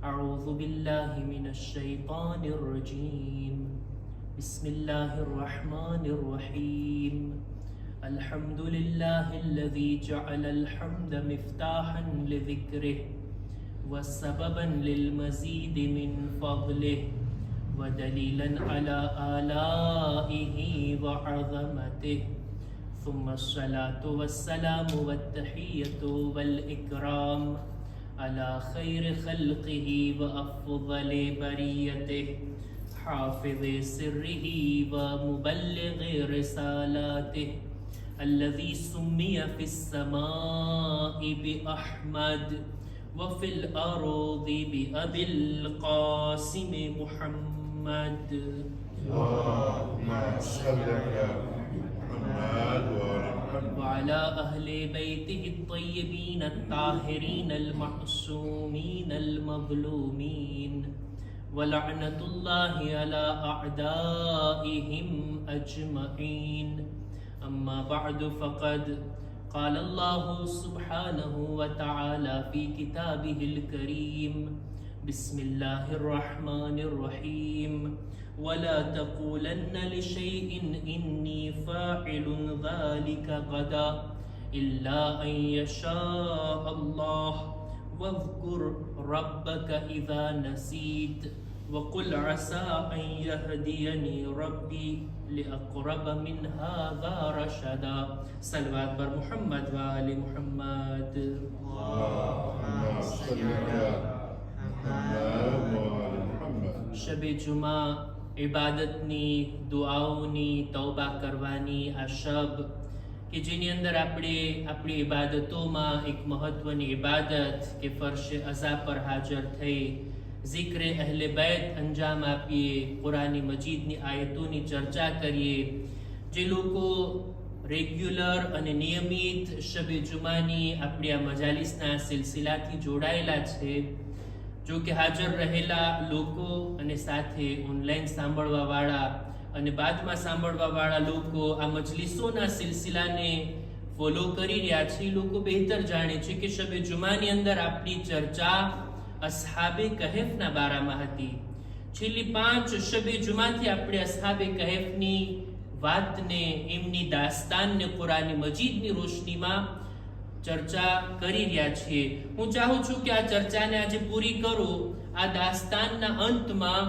أعوذ بالله من الشيطان الرجيم بسم الله الرحمن الرحيم الحمد لله الذي جعل الحمد مفتاحا لذكره وسببا للمزيد من فضله ودليلا على آلائه وعظمته ثم الصلاة والسلام والتحية والإكرام على خير خلقه وأفضل بريته حافظ سره ومبلغ رسالاته الذي سمي في السماء بأحمد وفي الأرض بأبي القاسم محمد اللهم صل على محمد وعلى أهل بيته الطيبين الطاهرين المعصومين المظلومين ولعنة الله على أعدائهم أجمعين أما بعد فقد قال الله سبحانه وتعالى في كتابه الكريم بسم الله الرحمن الرحيم ولا تقولن لشيء إني فاعل ذلك غدا إلا أن يشاء الله واذكر ربك إذا نسيت وقل عسى أن يهديني ربي لأقرب من هذا رشدا صلوات بر محمد وآل محمد اللهم صل على محمد शब जुमा इबादतनी दुआओनी तौबा करवानी आ शब कि जेनी अंदर अपनी इबादतों में एक महत्वनी इबादत के फर्श अज़ा पर हाजर थई जिक्र अहले बैत अंजाम आपीए कुरानी मजीदनी आयतोनी चर्चा करिए जे लोको रेग्युलर अने नियमित शबे जुमानी अपनी आ मजालिसना सिलसिलाथी जोड़ाયેલા છે जो कि हाजर रहेला लोको अने साथे ऑनलाइन सांभळवा वाळा अने बादमां सांभळवा वाळा लोको आ मजलिसोना सिलसिलाने फॉलो करी रह्या छे। लोको बेहतर जाणे छे कि शबे जुमानी अंदर आपणी चर्चा अस्हाबे कहफना बारामां हती। छेल्ली 5 शबे जुमाथी आपणे अस्हाबे कहफनी वातने एमनी दास्तानने कुरानी मजीदनी रोशनीमां चर्चा करी रह्या छे। हूँ चाहूँ छूं कि आ चर्चाने आज पूरी करूं। आ दास्तानना अंतमां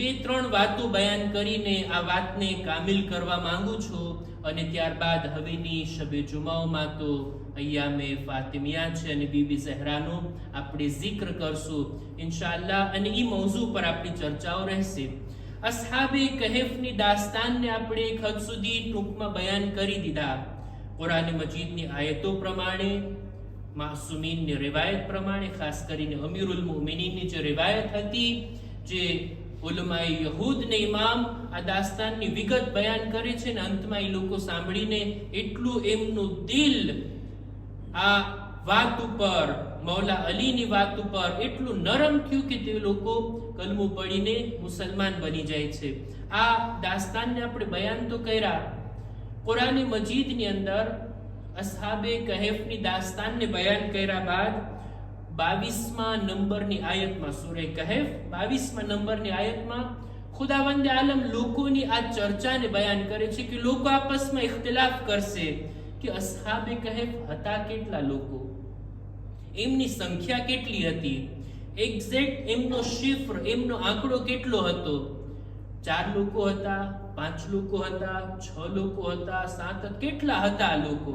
2-3 वातो बयान करीने आ वातने कामिल करवा मांगू छूं अने त्यारबाद हवेनी शबे जुमाओमां तो अय्यामे फातिमिया छे अने बीबी ज़हरानो आपणे जिक्र करशुं इंशाअल्लाह अने ई मौजू पर आपणी चर्चाओ रहेशे। अस्हाबे कहफनी दास्तानने आपणे एक हद सुधी टूंकमां बयान करी दीधा। कुरान मजीदनी आयतो प्रमाणे मासूमीननी रिवायत प्रमाणे खास करीने अमीरुल मुमिनीननी जे रिवायत हती जे उलमाए यहूद ने इमाम आ दास्ताननी विगत बयान करे छे ने अंतमां ई लोको सांभळीने एटલું એમનું દિલ आ વાત ઉપર मौला अलीनी વાત ઉપર એટલું નરમ થયું કે તે લોકો કલમો પડીને મુસલમાન બની જાય છે। આ દાસ્તાનને આપણે બયાન તો કર્યા। कुरान मजीदनी अंदर अस्हाबे कहफनी दास्तानने बयान कर्या बाद 22मां नंबरनी आयतमां सूरे कहफ 22मां नंबरनी आयतमां खुदावंद आलम लोकोनी आ चर्चाने बयान करे छे कि लोको आपसमां इख्तिलाफ करशे कि अस्हाबे कहफ हता केटला लोको, एमनी संख्या केटली हती, एक्ઝેક્ટ एमनो शिफ्र एमनो आंकड़ो केटलो हतो। 4 लोको हता, 5 लोको हता, 6 लोको हता, 7 केटला हता लोको।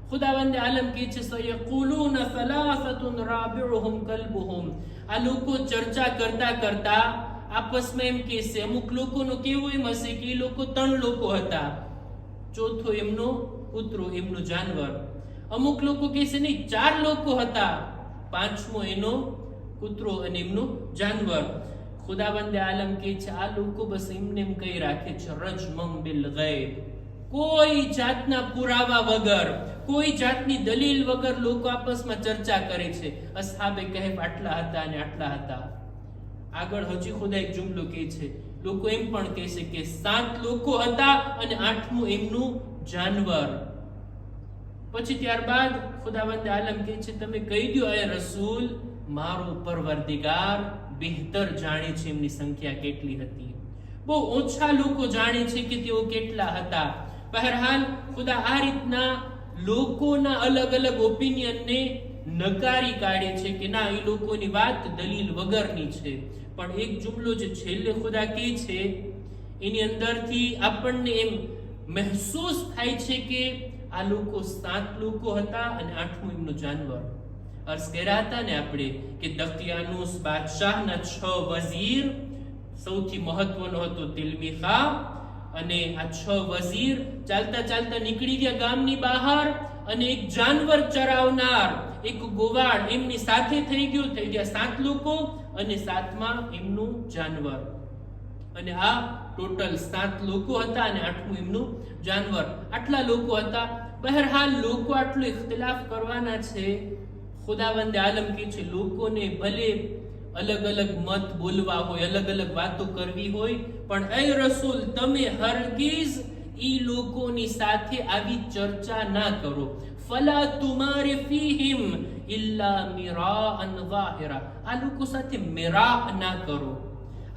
खुदावंद आलम के छे सयक़ूलून सलासतुन राबिउहुम कल्बुहुम। आ लोको चर्चा करता करता आपस में एम कहेशे अमुक लोकोनो केवो एम हशे कि ई लोको 3 लोको हता, चौथो एमनो कूतरो एमनो जानवर। अमुक लोको कहेशे नहीं 4 लोको हता, 5मो एनो कूतरो अने एमनो जानवर। खुदावंद आलम के छे आ लोको बस एमने एम कही राखे छे रजमम बिल गैब, कोई जातना पुरावा वगर, कोई जातनी दलील वगर लोको आपसमां चर्चा करे छे अस्हाबे कहफ आटला हता अने आटला हता। આગળ હજી ખુદા એક જુમલો કહે છે, લોકો એમ પણ કહે છે કે 7 લોકો હતા અને 8મું એમનું જાનવર। પછી ત્યારબાદ ખુદાવંદ આલમ કહે છે તમે કહી દો એ રસૂલ મારો પરવરદિગાર બહેતર જાણે છે એમની સંખ્યા કેટલી હતી. બહુ ઓછા લોકો જાણે છે કે તેઓ કેટલા હતા. બહરહાલ ખુદા આ રીતના લોકોના અલગ અલગ ઓપિનિયનને નકારી કાઢે છે કે ના, એ લોકોની વાત દલીલ વગરની છે. પણ એક જુમલો જે છેલ્લે ખુદા કહે છે એની અંદરથી આપણને એમ મહેસૂસ થાય છે કે આ લોકો 7 લોકો હતા અને 8મું એમનું જાનવર. અર્થ કર્યા હતા ને આપણે કે દકિયાનુસ બાદશાહના 6 વઝીર, સૌથી મહત્વનો હતો તિલમિખા, અને આ 6 વઝીર ચાલતા ચાલતા નીકળી ગયા ગામની બહાર, અને એક જાનવર ચરાવનાર એક ગોવાળ એમની સાથે થઈ ગયા 7 લોકો, અને 7માં એમનું જાનવર. અને આ ટોટલ 7 લોકો હતા અને 8મું એમનું જાનવર. આટલા લોકો હતા. બહરહાલ લોકો આટલો ઇખ્તિલાફ કરવાના છે. ખુદાવંદ આલમ કહે છે લોકોને ભલે અલગ અલગ મત બોલવા હોય, અલગ અલગ વાતો કરવી હોય, પણ એ રસૂલ તમે હરગીઝ ઈ લોકોની સાથે આવી ચર્ચા ના કરો. ફલા તુમારે ફીહિમ ઇલ્લા મિરાઅન ઝાહિરા. આ લોકો સાથે મિરા ના કરો.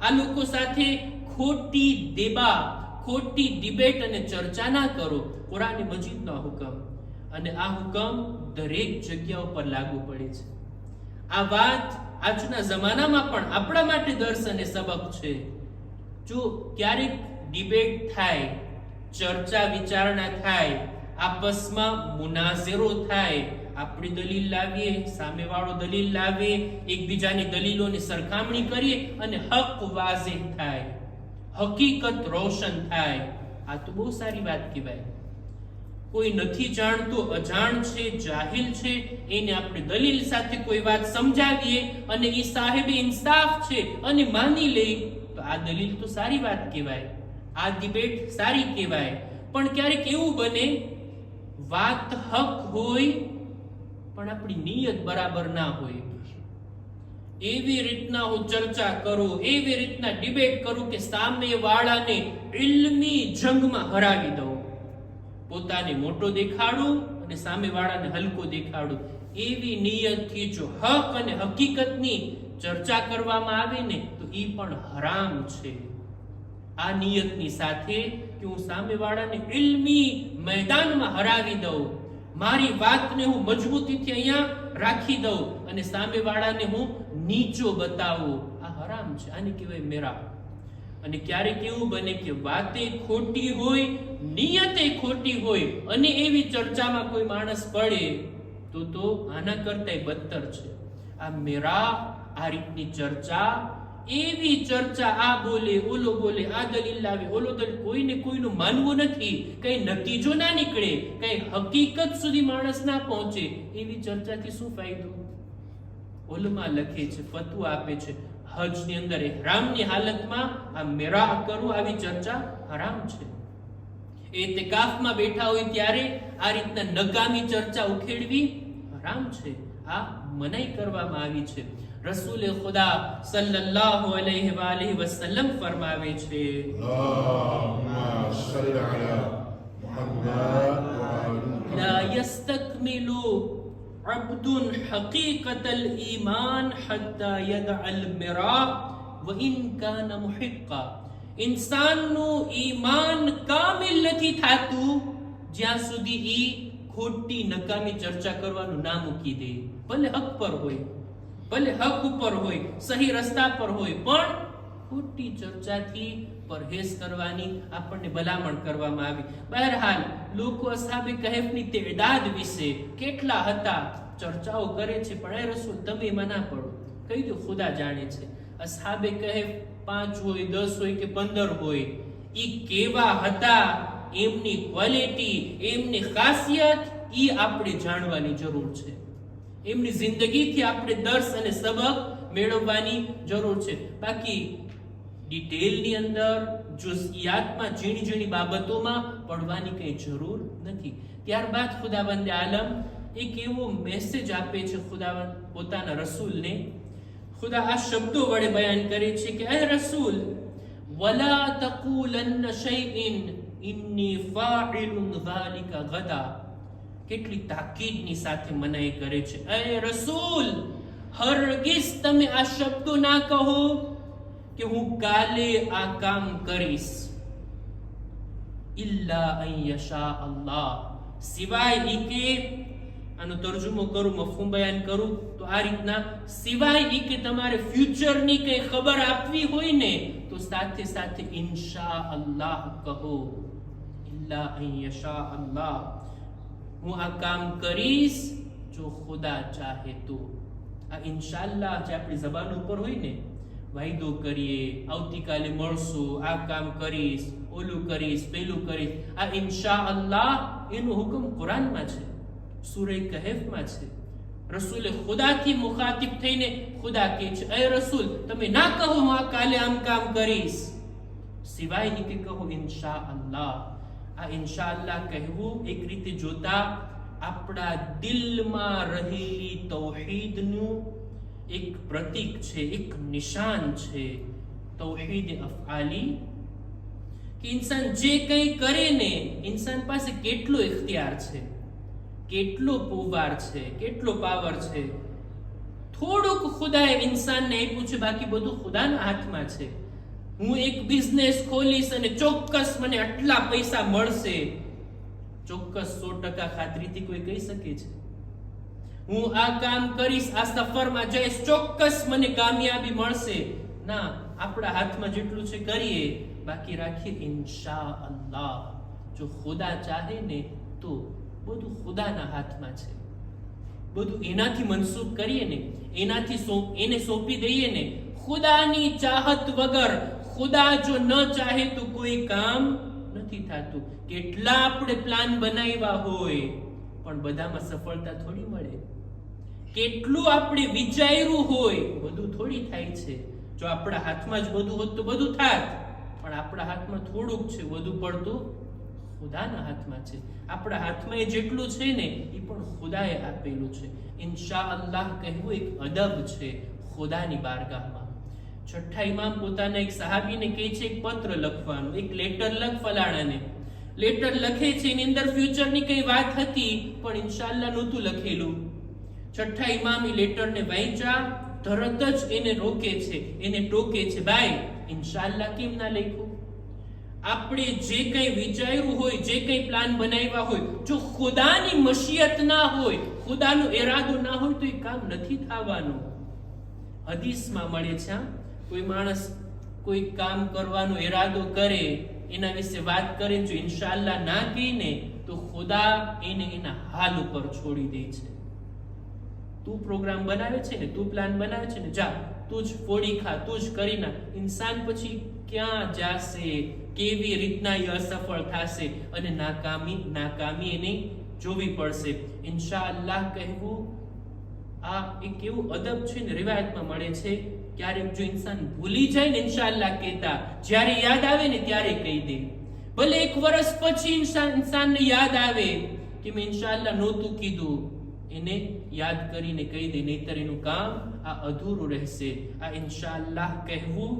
આ લોકો સાથે ખોટી દેબા, ખોટી ડિબેટ અને ચર્ચા ના કરો. કુરાન મજીદનો હુકમ, અને આ હુકમ દરેક જગ્યા ઉપર લાગુ પડે છે. આ વાત આજના જમાનામાં પણ આપણા માટે દર્શ અને સબક છે. જો ક્યારેક ડિબેટ થાય, ચર્ચા વિચારણા થાય, આપસમાં મુનાઝરો થાય, આપણી દલીલ લાવીએ, સામેવાળો દલીલ લાવે, એકબીજાની દલીલોની સરખામણી કરીએ અને હક વાઝેહ થાય, હકીકત રોશન થાય, આ તો બહુ સારી વાત કહેવાય. કોઈ નથી જાણતો, અજાણ છે, જાહિલ છે, એને આપણે દલીલ સાથે કોઈ વાત સમજાવીએ અને એ સાહેબ ઇન્સાફ છે અને માની લે, તો આ દલીલ તો સારી વાત કહેવાય, આ ડિબેટ સારી કહેવાય. પણ ક્યારેક એવું બને વાત હક હોય પણ આપણી નિયત બરાબર ના હોય. એવી રીતના હું ચર્ચા કરું, એવી રીતના ડિબેટ કરું કે સામે વાળાને ઇલ્મી જંગમાં હરાવી દઉં, પોતાને મોટો દેખાડું અને સામે વાળાને હલકો દેખાડું. એવી નિયતથી જો હક અને હકીકતની ચર્ચા કરવામાં આવે ને તો એ પણ હરામ છે. આ નિયતની સાથે કે હું સામે વાળાને ઇલ્મી મેદાનમાં હરાવી દઉં, મારી વાતને હું મજબૂતીથી અહીંયા રાખી દઉં અને સામે વાળાને હું નીચો બતાવું, આ હરામ છે. આને કહેવાય મેરા. અને ક્યારેક એવું બને કે વાતે ખોટી હોય, નિયતે ખોટી હોય અને એવી ચર્ચામાં કોઈ માણસ પડે તો આના કરતા બદતર છે. આ મેરા, આ રીતની ચર્ચા, એવી ચર્ચા, આ બોલે, ઓલો બોલે, આ દલીલ લાવે, ઓલો દલીલ, કોઈને કોઈનું માનવું નથી, કઈ નતીજો ના નીકળે, કઈ હકીકત સુધી માણસ ના પહોંચે, એવી ચર્ચાથી શું ફાયદો? ઉલમા લખે છે, ફતવા આપે છે, હજ ની અંદર ઇહરામની હાલતમાં આ મેરા કરવું, આવી ચર્ચા હરામ છે. એતિકાફમાં બેઠા હોય ત્યારે આ રીતના નકામી ચર્ચા ઉખેડવી હરામ છે. આ મનાઈ કરવામાં આવી છે. રસૂલે ખુદા સલ્લલ્લાહુ અલૈહિ વાલિહી વસલ્લમ ફરમાવે છે, અલ્લાહુમ્મા સલ્લી અલા મુહમ્મદ વ આલિhi લા યસ્તકમિલુ અબ્દુન હકીકતલ ઈમાન હત્તા યદઅલ મિરા વ ઇન કાન મુહિક્કા. ઇન્સાનનું ઈમાન કામિલ નથી થાતું જ્યાં સુધી ઈ ખોટી નકામી ચર્ચા કરવાનું ના મૂકી દે. ભલે હક પર હોય, ભલે હક ઉપર હોય, સહી રસ્તા પર હોય, પણ ખોટી ચર્ચાથી પરહેઝ કરવાની આપણને ભલામણ કરવામાં આવી. બહરહાલ લોકો અસહાબે કહેફની તેદાદ વિશે કેટલા હતા ચર્ચાઓ કરે છે, પણ એ રસૂલ તમે એમાં ના પડો, કહી દો ખુદા જાણે છે. અસહાબે કહેફ 5 હોય, 10 હોય કે 15 હોય, ઈ કેવા હતા, એમની ક્વોલિટી, એમની ખાસિયત, ઈ આપણે જાણવાની જરૂર છે. એમની જિંદગીથી આપણે દર્શ અને સબક મેળવવાની જરૂર છે. બાકી ડિટેલની અંદર, જુઝિયાતમાં, ઝીણી ઝીણી બાબતોમાં પડવાની કઈ જરૂર નથી. ત્યારબાદ ખુદાવંદ આલમ એક એવો મેસેજ આપે છે ખુદાવંદ પોતાના રસૂલને. ખુદા આ શબ્દો વડે બયાન કરે છે કે એ રસૂલ, વલા તકૂલન્ન શૈઇન ઇન્ની ફાઇલુન ઝાલિકા ગદા. કેટલી તાકીદની સાથે મનાઈ કરે છે, એ રસૂલ હરગીઝ તમે આ શબ્દો ના કહો કે હું કાલે આ કામ કરીશ. ઇલ્લા અન યશા અલ્લાહ, સિવાય ઈ કે, આનો તર્જુમો કરું, મફહૂમ બયાન કરું તો આ રીતના, સિવાય ઈ કે તમારે ફ્યુચરની કઈ ખબર આપવી હોય ને તો સાથે સાથે ઇન્શા અલ્લાહ કહો. ઇલ્લા અન યશા અલ્લાહ, હું આ કામ કરીશ જો ખુદા ચાહે તો. આ ઇન્શાઅલ્લાહ જે આપણી જબાન ઉપર હોય ને, વાયદો કરીએ, આવતીકાલે મળશું, આ કામ કરીશ, ઓલું કરીશ, પેલું કરીશ, આ ઇન્શાઅલ્લાહ એનો હુકમ કુરાનમાં છે, સૂરે કહેફમાં છે. રસૂલે ખુદાથી મુખાતિબ થઈને ખુદા કહે છે, એ રસૂલ તમે ના કહો હું આ કાલે આમ કામ કરીશ, સિવાય એ કે કહો ઇન્શાઅલ્લાહ. આ ઇન્શાઅલ્લાહ કહેવું એક રીતે જોતા આપણા દિલમાં રહેલી તૌહીદનું એક પ્રતીક છે, એક નિશાન છે. તૌહીદ અફઆલી, કે ઇન્સાન જે કંઈ કરે ને, ઇન્સાન પાસે કેટલો ઇખ્તિયાર છે, કેટલો પોવાર છે, કેટલો પાવર છે. થોડુંક ખુદાએ ઇન્સાનને આપ્યું છે, બાકી બધું ખુદાના હાથમાં છે. હું એક બિઝનેસ ખોલીશ અને ચોક્કસ મને આટલા પૈસા મળશે, ચોક્કસ 100% ખાતરીથી કોઈ કહી શકે છે? હું આ કામ કરીશ, આ સફરમાં જઈશ, ચોક્કસ મને કામયાબી મળશે? ના, આપણા હાથમાં જેટલું છે કરીએ, બાકી રાખીએ ઇન્શાઅલ્લાહ. જો ખુદા ચાહે ને તો બધું ખુદાના હાથમાં છે. બધું એનાથી મનસૂબ કરીએ ને, એનાથી એને સોંપી દઈએ ને, ખુદાની ચાહત વગર, ખુદા જો ન ચાહે તો કોઈ કામ નથી થતું. કેટલા આપણે પ્લાન બનાવ્યા હોય પણ બધામાં સફળતા થોડી મળે. કેટલું આપણે વિચાર્યું હોય બધું થોડી થાય છે. જો આપણા હાથમાં જ બધું હોત તો બધું થાત, પણ આપણા હાથમાં થોડુંક છે, વધુ પડતું ખુદાના હાથમાં છે. આપણા હાથમાં એ જેટલું છે ને એ પણ ખુદાએ આપેલું છે. ઇન્શાઅલ્લાહ કહેવું એક અદબ છે ખુદાની બારગાહમાં. છઠ્ઠા ઇમામ પોતાના એક સહાબીને કહે છે એક પત્ર લખવાનું, એક લેટર લખ ફલાણાને. લેટર લખે છે, એની અંદર ફ્યુચરની કઈ વાત હતી પણ ઇન્શાઅલ્લાહ નહોતું લખેલું. છઠ્ઠા ઇમામ એ લેટરને વાંચ્યા, તરત જ એને રોકે છે, એને ટોકે છે, ભાઈ ઇન્શાઅલ્લાહ કેમ ના લખ્યું? આપણે જે કંઈ વિચાર્યું હોય, જે કંઈ પ્લાન બનાવ્યા હોય, જો ખુદાની મશિયત ના હોય, ખુદાનો ઇરાદો ના હોય તો એ કામ નથી થવાનું. હદીસમાં મળે છે, કોઈ માણસ કોઈ કામ કરવાનો ઇરાદો કરે, એના વિશે વાત કરે, જો ઇન્શાઅલ્લાહ ના કહીને તો ખુદા એને એના હાલ ઉપર છોડી દે છે. તું પ્રોગ્રામ બનાવે છે ને, તું પ્લાન બનાવે છે ને, જા તું જ ફોડી ખા, તું જ કરી ના. ઇન્સાન પછી ક્યાં જાશે, કેવી રીતના એ અસફળ થશે અને નાકામી એને જોવી પડશે. ઇન્શાઅલ્લાહ કહેવું આ એક એવું અદબ છે ને, રિવાયતમાં મળે છે. ક્યારેક જો ઇન્સાન ભૂલી જાય ને ઇન્શાઅલ્લાહ કહેતા, જ્યારે યાદ આવે ને ત્યારે કહી દે. ભલે 1 વર્ષ પછી ઇન્સાનને યાદ આવે કે મેં ઇન્શાઅલ્લાહ નહોતું કીધું, એને યાદ કરીને કહી દે, નહીતર એનું કામ આ અધૂરું રહેશે. આ ઇન્શાઅલ્લાહ કહેવું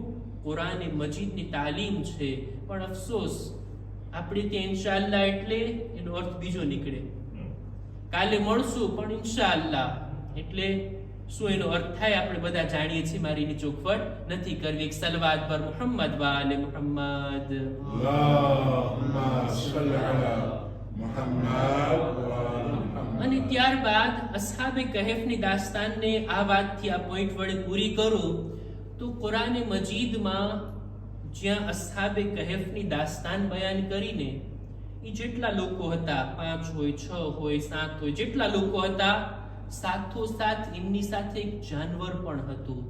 કુરાને મજીદની તાલીમ છે. પણ અફસોસ આપણે ત્યાં ઇન્શાઅલ્લાહ એટલે એનો અર્થ બીજો નીકળે. કાલે મળશું પણ ઇન્શાઅલ્લાહ એટલે શું એનો અર્થ થાય આપણે બધા જાણીએ છીએ. મારી ની ચોખવટ નથી કરવી. એક સલવાત પર મુહમ્મદ વાલે મુહમ્મદ, અલ્લાહુમ્મા સલ્લી અલા મુહમ્મદ વાલે મુહમ્મદ. અને ત્યારબાદ અસ્હાબે કહેફની દાસ્તાનને આ વાતથી આ પોઈન્ટ વડે પૂરી કરું તો કુરાને મજીદમાં જ્યાં અસ્હાબે કહેફની દાસ્તાન બયાન કરીને, એ જેટલા લોકો હતા, 5 હોય, 6 હોય, 7 હોય, જેટલા લોકો હતા, સાથોસાથ એમની સાથે એક જાનવર પણ હતું.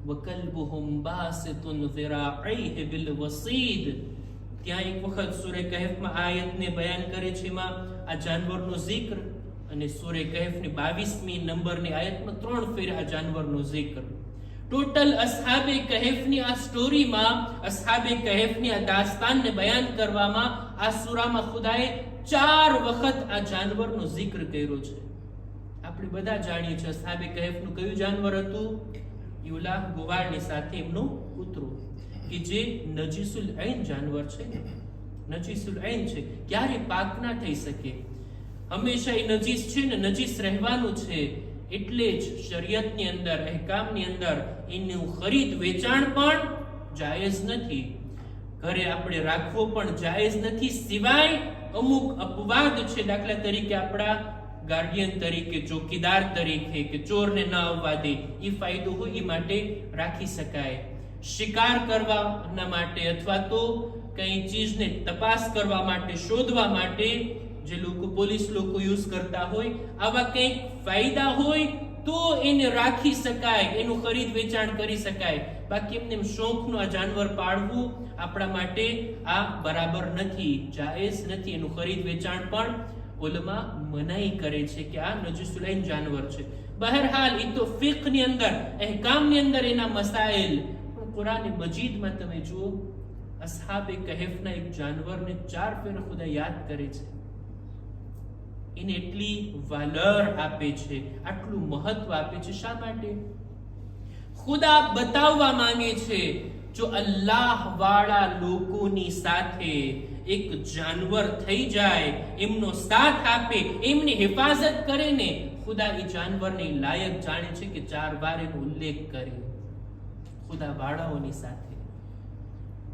વકલ્બુહુમ બાસિતુન ઝિરાઇહી બિલ વસીદ. ત્યાં એક વખત સૂરે કહેફમાં આયતને બયાન કરે છે, એમાં આ જાનવરનો zikr, અને સૂરે કહેફની 22મી નંબરની આયતમાં 3 ફેર આ જાનવરનો zikr. ટોટલ અસ્હાબે કહેફની આ સ્ટોરીમાં, અસ્હાબે કહેફની આ દાસ્તાનને બયાન કરવામાં આ સૂરામાં ખુદાએ 4 વખત આ જાનવરનો zikr કર્યો છે. આપણે બધા જાણીએ છીએ અસ્હાબે કહેફનું કયું જાનવર હતું? યુલા, ગુવાળની સાથે એમનું કૂતરું, કે જે નજીસુલ ઐન જાનવર છે. નજીસુલ ઐન છે, ક્યારે પાક ના થઈ શકે, હંમેશા એ નજીસ છે ને, નજીસ રહેવાનું છે. એટલે જ શરિયતની અંદર, અહેકામની અંદર એનું ખરીદ વેચાણ પણ જાયઝ નથી. ઘરે આપણે રાખવો પણ જાયઝ નથી, સિવાય અમુક અપવાદ છે. દાખલા તરીકે આપણા ગાર્ડિયન તરીકે, ચોકીદાર તરીકે, કે ચોરને ન આવવા દે, એ ફાયદો હોય એ માટે રાખી શકાય. શિકાર કરવાના માટે અથવા તો કઈ ચીજને તપાસ કરવા માટે, શોધવા માટે જે લોકો, પોલીસ લોકો યુઝ કરતા હોય, આવા કંઈક ફાયદા હોય તો એને રાખી શકાય, એનું ખરીદ વેચાણ કરી શકાય. બાકી એમને શોખનું આ જાનવર પાળવું આપણા માટે આ બરાબર નથી, જાયઝ નથી. એનું ખરીદ વેચાણ પણ ઉલમા મનાઈ કરે છે કે આ નજીસુલૈન જાનવર છે. બહરહાલ એ તો ફિકહની અંદર, અહેકામની અંદર એના મસાઇલ. પણ કુરાન મજીદમાં તમે જુઓ, અસહાબે કહેફના એક જાનવરને 4 ફેર ખુદા યાદ કરે છે, એને એટલી વાલર આપે છે, આટલું મહત્વ આપે છે. શા માટે? ખુદા બતાવવા માંગે છે, જો અલ્લાહ વાળા લોકોની સાથે એક જાનવર થઈ જાય, એમનો સાથ આપે, એમની હિફાજત કરે ને, ખુદા એ જાનવરને લાયક જાણે છે કે 4 વાર એનો ઉલ્લેખ કરે. ખુદા વાળાઓની સાથે,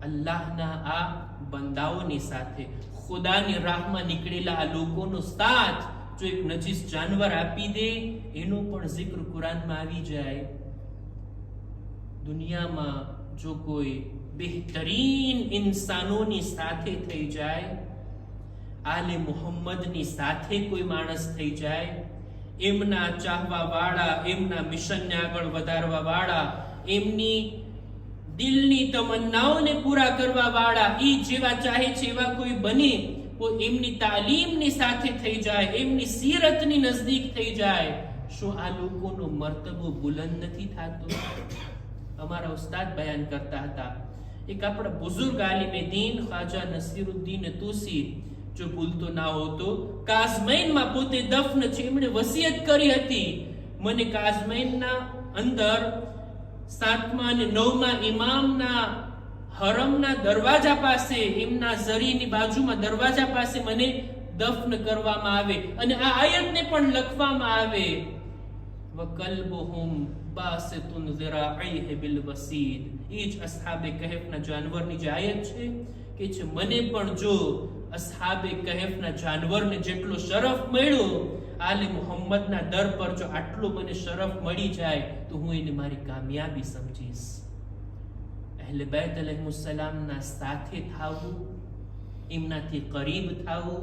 અલ્લાહના આ બંદાઓની સાથે, ખુદાની રાહમાં નીકળેલા આ લોકોનો સાથ જો એક નજીસ જાનવર આપી દે, એનો પણ zikr કુરાનમાં આવી જાય. દુનિયામાં જો કોઈ બહેતરીન ઇન્સાનોની સાથે થઈ જાય, આલે મુહમ્મદની સાથે કોઈ માણસ થઈ જાય, એમના ચાહવા વાળા, એમના મિશનને આગળ વધારવા વાળા, એમની દિલની તમન્નાઓને પૂરા કરવા વાળા, ઈ જેવા ચાહે છે એવા કોઈ બને, એમની તાલીમની સાથે થઈ જાય, એમની સીરતની નજદીક થઈ જાય, શું આ લોકોનો મર્તબો બુલંદ નથી થતો? અમારા ઉસ્તાદ બયાન કરતા હતા, એક આપણા બુઝુર્ગ આલિમે દીન ખ્વાજા નસીરુદ્દીન તુસી, જો ભૂલતો ના હોતો, કાઝમૈનમાં પોતે દફન છે, એમણે વસિયત કરી હતી, મને કાઝમૈનના અંદર 7મા અને 9મા ઇમામના હરમના દરવાજા પાસે, એમના ઝરીની બાજુમાં દરવાજા પાસે મને દફન કરવામાં આવે, અને આ આયતને પણ લખવામાં આવે, વકલ્બુહુમ બાસિતુન ઝિરાઇહી બિલ વસીદ. એ જ અસ્હાબે કહેફના જાનવરની જે આયત છે કે છે, મને પણ જો અસ્હાબે કહેફના જાનવરને જેટલો શરફ મળ્યો, આલે મુહમ્મદના દર પર જો આટલો મને શરફ મળી જાય, તો હું એને મારી કામયાબી સમજીશ. અહેલે બેત અલૈહિસ્સલામના સાથે થાવું, એમનાથી કરીબ થાવું,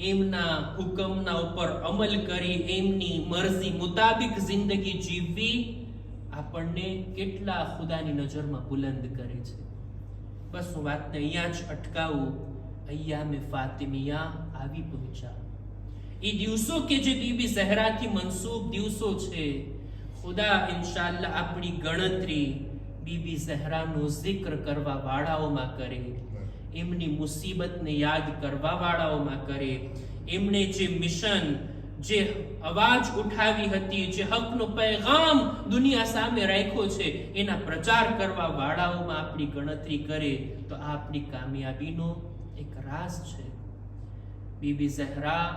એમના હુકમના ઉપર અમલ કરી એમની મરજી મુતાબિક જિંદગી જીવવી, આપણને કેટલા ખુદાની નજરમાં બુલંદ કરે છે. બસ હું વાતને અહીંયા જ અટકાવું. અય્યામે ફાતિમિયા આવી પહોંચ્યા. એ દિવસો કે જે બીબી ઝહરાથી મનસૂબ દિવસો છે, ખુદા ઇન્શાઅલ્લાહ આપણી ગણતરી બીબી ઝહરાનો zikr કરવા વાળાઓમાં કરે, એમની મુસીબતને યાદ કરવા વાળાઓમાં કરે, એમણે જે મિશન, જે અવાજ ઉઠાવી હતી, જે હકનો પૈગામ દુનિયા સામે રાખ્યો છે, એના પ્રચાર કરવા વાળાઓમાં આપણી ગણતરી કરે, તો આ આપણી કામયાબીનો એક રાજ છે. બીબી ઝહરા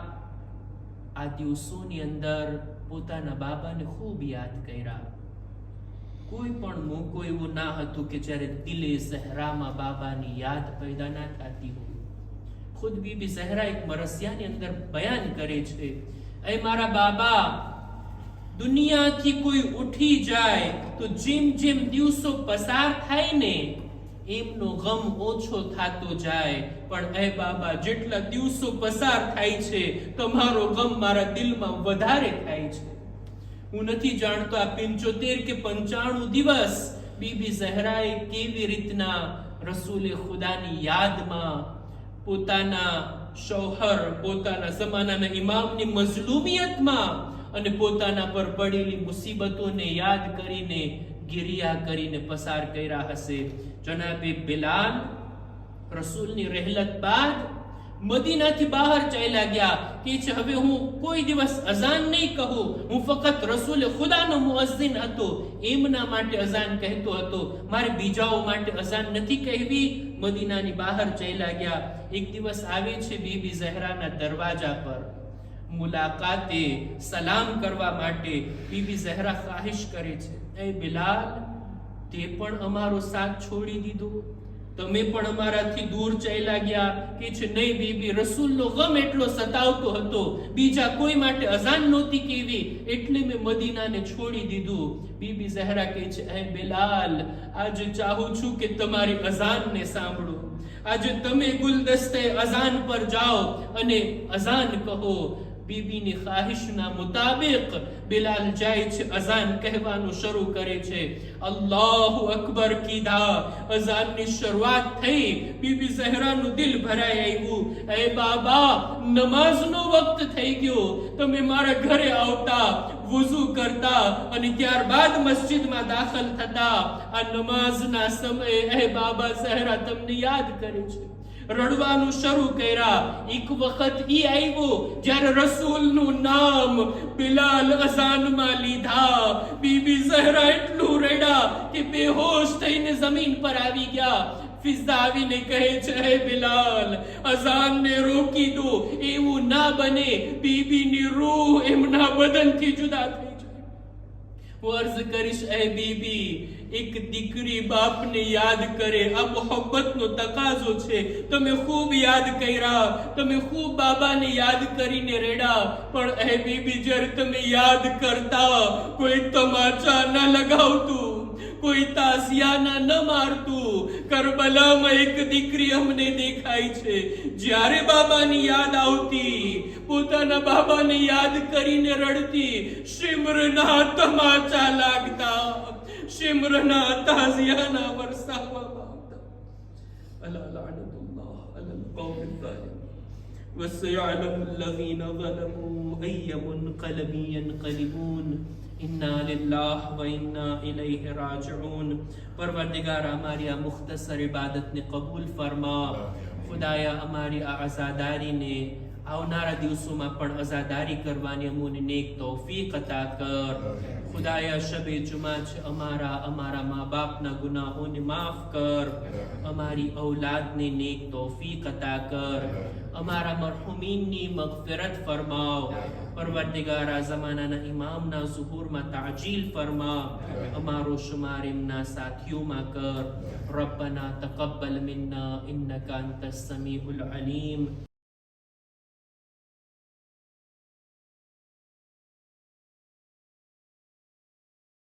આ દિવસોની અંદર પોતાના બાબાને ખૂબ યાદ કર્યા. કોઈ પણ મોકો એવો ના હતો કે જ્યારે દિલે ઝહરામાં બાબાની યાદ પેદા ના થતી હોય. ખુદ બીબી ઝહરા એક મરસિયાની અંદર બયાન કરે છે, એ મારા બાબા, દુનિયાથી કોઈ ઉઠી જાય તો જેમ જેમ દિવસો પસાર થાય ને, એમનો ગમ ઓછો થતો જાય, પણ એ બાબા, જેટલા દિવસો પસાર થાય છે, તમારો ગમ મારા દિલમાં વધારે થાય છે. હું નથી જાણતો આ 75 કે 95 દિવસ બીબી ઝહરાએ કેવી રીતના રસૂલે ખુદાની યાદમાં, પોતાના શૌહર, પોતાના જમાનાના ઇમામની મઝલૂમિયતમાં અને પોતાના પર પડેલી મુસીબતોને યાદ કરીને, ગિરિયા કરીને પસાર કર્યા હશે. જનાબે બિલાલ રસૂલની રહેલત બાદ મદીનાથી બહાર ચાલ્યા ગયા, કે છે હવે હું કોઈ દિવસ અઝાન નહીં કહું, હું ફક્ત રસૂલ ખુદાનો મુઅઝ્ઝિન હતો, એમના માટે અઝાન કહેતો હતો, મારે બીજાઓ માટે અઝાન નથી કહેવી. મદીનાની બહાર ચાલ્યા ગયા. એક દિવસ આવે છે બીબી ઝહરાના દરવાજા પર મુલાકાતે સલામ કરવા માટે બીબી ઝહરા ખ્વાહિશ કરે છે, એ બિલાલ, તે પણ અમારો સાથ છોડી દીધો, તમે પણ અમારાથી દૂર ચાલ્યા ગયા. કે છે નહીં બીબી, રસૂલનો ગમ એટલો સતાવતો હતો, બીજા કોઈ માટે અઝાન નહોતી કેવી, એટલે મેં મદીનાને છોડી દીધું. બીબી ઝહરા કહે છે, એ બિલાલ, આજે ચાહું છું કે તમારી અઝાનને સાંભળું. આજે તમે ગુલદસ્તે અઝાન પર જાઓ અને અઝાન કહો. બીબીની ખ્વાહિશના મુતાબિક બિલાલ જાય છે, અઝાન કહેવાનું શરૂ કરે છે. અલ્લાહુ અકબર કીધા, અઝાનની શરૂઆત થઈ. બીબી ઝહરાનું દિલ ભરાઈ આવ્યું. એ બાબા, નમાઝનો વક્ત થઈ ગયો, તમે મારા ઘરે આવતા, વુઝુ કરતા અને ત્યારબાદ મસ્જિદમાં દાખલ થતા. આ નમાઝના સમયે એ બાબા ઝહરા તમને યાદ કરે છે, રડવાનું શરૂ કર્યા. એક વખત ઈ આવ્યો જ્યારે રસૂલનું નામ બિલાલ અઝાનમાં લીધા. બીબી ઝહરા એટલું રડ્યા કે બેહોશ થઈને જમીન પર આવી ગયા. ફિઝા આવીને કહે છે, હે બિલાલ, અઝાનને રોકી દો, એવું ના બને બીબીની રૂહ એમના બદનથી જુદા થઈ જાય. હું અર્ઝ કરીશ, એ બીબી, એક દીકરી બાપને યાદ કરે, આ મોહબ્બતનો તકાજો છે. તમે ખૂબ યાદ કર્યા, તમે ખૂબ બાબાને યાદ કરીને રેડા, પણ એ બીબી, જ્યારે તમે યાદ કરતા, કોઈ તમાચા ન લગાવતું, કોઈ તાસિયાના ન મારતું. કરબલામાં એક દીકરી અમને દેખાય છે, જ્યારે બાબાની યાદ આવતી, પોતાના બાબાને યાદ કરીને રડતી. શિમ્રના તમાચા લાગતા, શિમ્રના તાઝિયાના વરસાવવામાં આવતા. અલા લઅનતુલ્લાહ અલલ કૌમિલ ઝાલિમ વસયઅલમુ અલ્લઝીના ઝલમુ અય્ય મુનકલબિન યનકલિબૂન. ઇન્ના લિલ્લાહ વ ઇન્ના ઇલૈહિ રાજિഊન. પરવરદિગાર, અમારી આ મુખ્તસર ઇબાદતને કબૂલ ફરમા. ખુદાયા, અમારી આ અઝાદારીને આવનારા દિવસોમાં પણ અઝાદારી કરવાની અમને નેક તૌફીક અતા કર. ખુદાયા, શબે જુમા છે, અમારા મા બાપના ગુનાહોને માફ કર. અમારી ઔલાદને નેક તૌફીક અતા કર. અમારા મરહુમીનની મગફિરત ફરમાવ. પરવરદિગાર, આ જમાનાના ઇમામના ઝુહૂરમાં તાજીલ ફરમા. અમારો શુમાર એમના સાથીઓમાં કર. રબ્બના તકબ્બલ મિન્ના ઇન્નકા અંતસ સમીઉલ અલીમ.